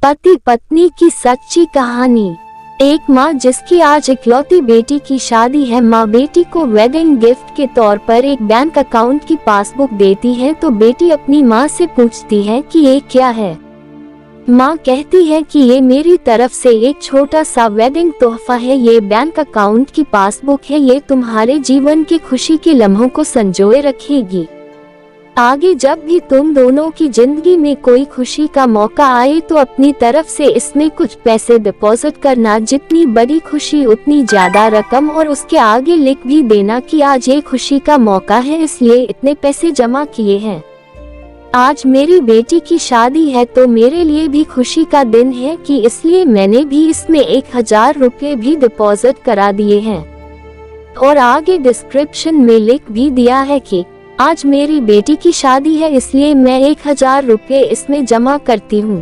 पति पत्नी की सच्ची कहानी। एक माँ जिसकी आज इकलौती बेटी की शादी है, माँ बेटी को वेडिंग गिफ्ट के तौर पर एक बैंक अकाउंट की पासबुक देती है तो बेटी अपनी माँ से पूछती है कि ये क्या है। माँ कहती है कि ये मेरी तरफ से एक छोटा सा वेडिंग तोहफा है, ये बैंक अकाउंट की पासबुक है, ये तुम्हारे जीवन की खुशी के लम्हों को संजोए रखेगी। आगे जब भी तुम दोनों की जिंदगी में कोई खुशी का मौका आए तो अपनी तरफ से इसमें कुछ पैसे डिपॉजिट करना, जितनी बड़ी खुशी उतनी ज्यादा रकम, और उसके आगे लिख भी देना कि आज ये खुशी का मौका है इसलिए इतने पैसे जमा किए हैं। आज मेरी बेटी की शादी है तो मेरे लिए भी खुशी का दिन है कि इसलिए मैंने भी इसमें 1000 रुपये भी डिपॉजिट करा दिए हैं। और आगे डिस्क्रिप्शन में लिख भी दिया है कि आज मेरी बेटी की शादी है इसलिए मैं 1000 रुपये इसमें जमा करती हूँ।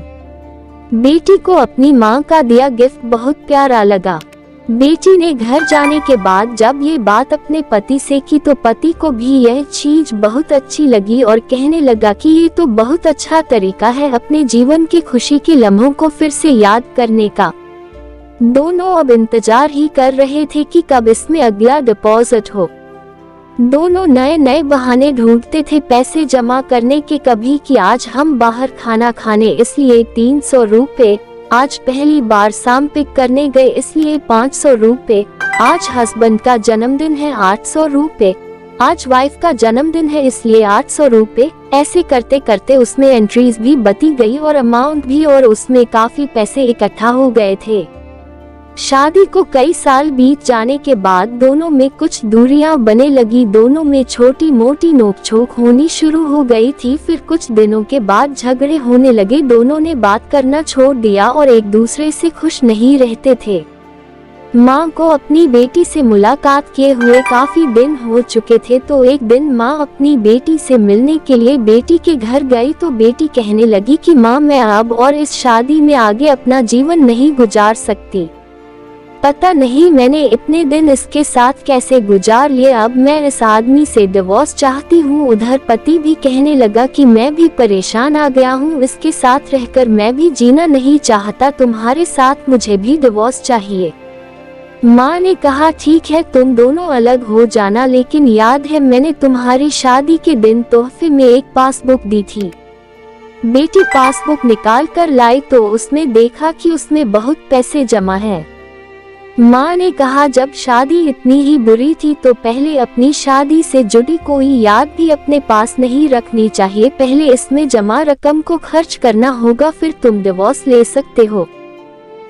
बेटी को अपनी माँ का दिया गिफ्ट बहुत प्यारा लगा। बेटी ने घर जाने के बाद जब ये बात अपने पति से की तो पति को भी यह चीज बहुत अच्छी लगी और कहने लगा कि ये तो बहुत अच्छा तरीका है अपने जीवन की खुशी के लम्हों को फिर से याद करने का। दोनों अब इंतजार ही कर रहे थे कि कब इसमें अगला डिपॉजिट हो। दोनों नए नए बहाने ढूंढते थे पैसे जमा करने के, कभी कि आज हम बाहर खाना खाने इसलिए 300 रुपये, आज पहली बार शाम पिक करने गए इसलिए 500 रुपये, आज हस्बैंड का जन्मदिन है 800 रुपये, आज वाइफ का जन्मदिन है इसलिए 800 रुपये। ऐसे करते करते उसमें एंट्रीज भी बती गई और अमाउंट भी, और उसमें काफी पैसे इकट्ठा हो गए थे। शादी को कई साल बीत जाने के बाद दोनों में कुछ दूरियां बने लगी, दोनों में छोटी मोटी नोकझोंक होनी शुरू हो गई थी। फिर कुछ दिनों के बाद झगड़े होने लगे, दोनों ने बात करना छोड़ दिया और एक दूसरे से खुश नहीं रहते थे। माँ को अपनी बेटी से मुलाकात किए हुए काफी दिन हो चुके थे तो एक दिन माँ अपनी बेटी से मिलने के लिए बेटी के घर गई तो बेटी कहने लगी कि माँ मैं अब और इस शादी में आगे अपना जीवन नहीं गुजार सकती। पता नहीं मैंने इतने दिन इसके साथ कैसे गुजार लिए, अब मैं इस आदमी से डिवोर्स चाहती हूँ। उधर पति भी कहने लगा कि मैं भी परेशान आ गया हूँ, इसके साथ रहकर मैं भी जीना नहीं चाहता, तुम्हारे साथ मुझे भी डिवोर्स चाहिए। माँ ने कहा ठीक है तुम दोनों अलग हो जाना, लेकिन याद है मैंने तुम्हारी शादी के दिन तोहफे में एक पासबुक दी थी। बेटी पासबुक निकाल कर लाई तो उसने देखा कि उसमें बहुत पैसे जमा है। माँ ने कहा जब शादी इतनी ही बुरी थी तो पहले अपनी शादी से जुड़ी कोई याद भी अपने पास नहीं रखनी चाहिए, पहले इसमें जमा रकम को खर्च करना होगा फिर तुम डिवोर्स ले सकते हो।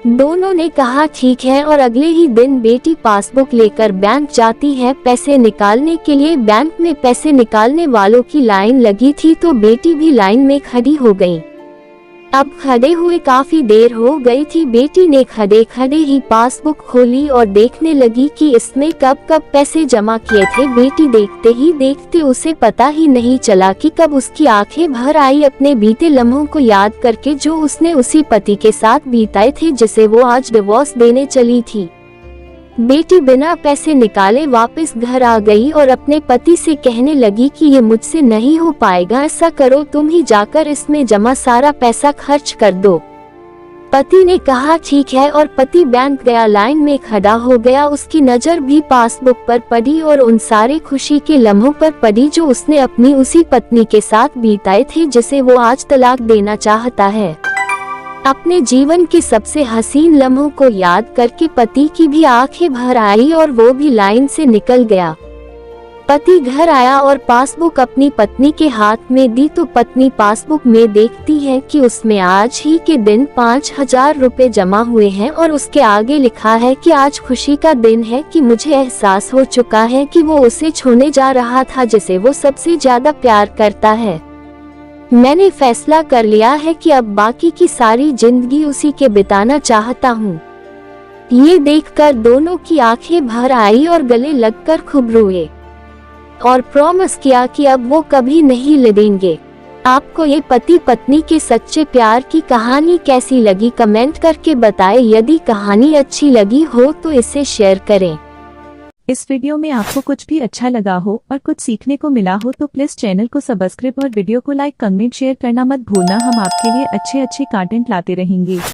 दोनों ने कहा ठीक है और अगले ही दिन बेटी पासबुक लेकर बैंक जाती है पैसे निकालने के लिए। बैंक में पैसे निकालने वालों की लाइन लगी थी तो बेटी भी लाइन में खड़ी हो गई। अब खड़े हुए काफी देर हो गई थी, बेटी ने खड़े खड़े ही पासबुक खोली और देखने लगी कि इसमें कब कब पैसे जमा किए थे। बेटी देखते ही देखते उसे पता ही नहीं चला कि कब उसकी आंखें भर आई अपने बीते लम्हों को याद करके जो उसने उसी पति के साथ बिताए थे जिसे वो आज डिवोर्स देने चली थी। बेटी बिना पैसे निकाले वापस घर आ गई और अपने पति से कहने लगी कि ये मुझसे नहीं हो पाएगा, ऐसा करो तुम ही जाकर इसमें जमा सारा पैसा खर्च कर दो। पति ने कहा ठीक है और पति बैंक गया, लाइन में खड़ा हो गया। उसकी नजर भी पासबुक पर पड़ी और उन सारे खुशी के लम्हों पर पड़ी जो उसने अपनी उसी पत्नी के साथ बिताए थे जिसे वो आज तलाक देना चाहता है। अपने जीवन के सबसे हसीन लम्हों को याद करके पति की भी आंखें भर आई और वो भी लाइन से निकल गया। पति घर आया और पासबुक अपनी पत्नी के हाथ में दी तो पत्नी पासबुक में देखती है कि उसमें आज ही के दिन 5000 रुपये जमा हुए हैं और उसके आगे लिखा है कि आज खुशी का दिन है कि मुझे एहसास हो चुका है कि वो उसे छोड़ने जा रहा था जिसे वो सबसे ज्यादा प्यार करता है। मैंने फैसला कर लिया है कि अब बाकी की सारी जिंदगी उसी के बिताना चाहता हूँ। ये देखकर दोनों की आंखें भर आई और गले लगकर खूब रोए और प्रॉमिस किया कि अब वो कभी नहीं लड़ेंगे। आपको ये पति पत्नी के सच्चे प्यार की कहानी कैसी लगी कमेंट करके बताएं। यदि कहानी अच्छी लगी हो तो इसे शेयर करें। इस वीडियो में आपको कुछ भी अच्छा लगा हो और कुछ सीखने को मिला हो तो प्लीज चैनल को सब्सक्राइब और वीडियो को लाइक कमेंट शेयर करना मत भूलना। हम आपके लिए अच्छे कंटेंट लाते रहेंगे।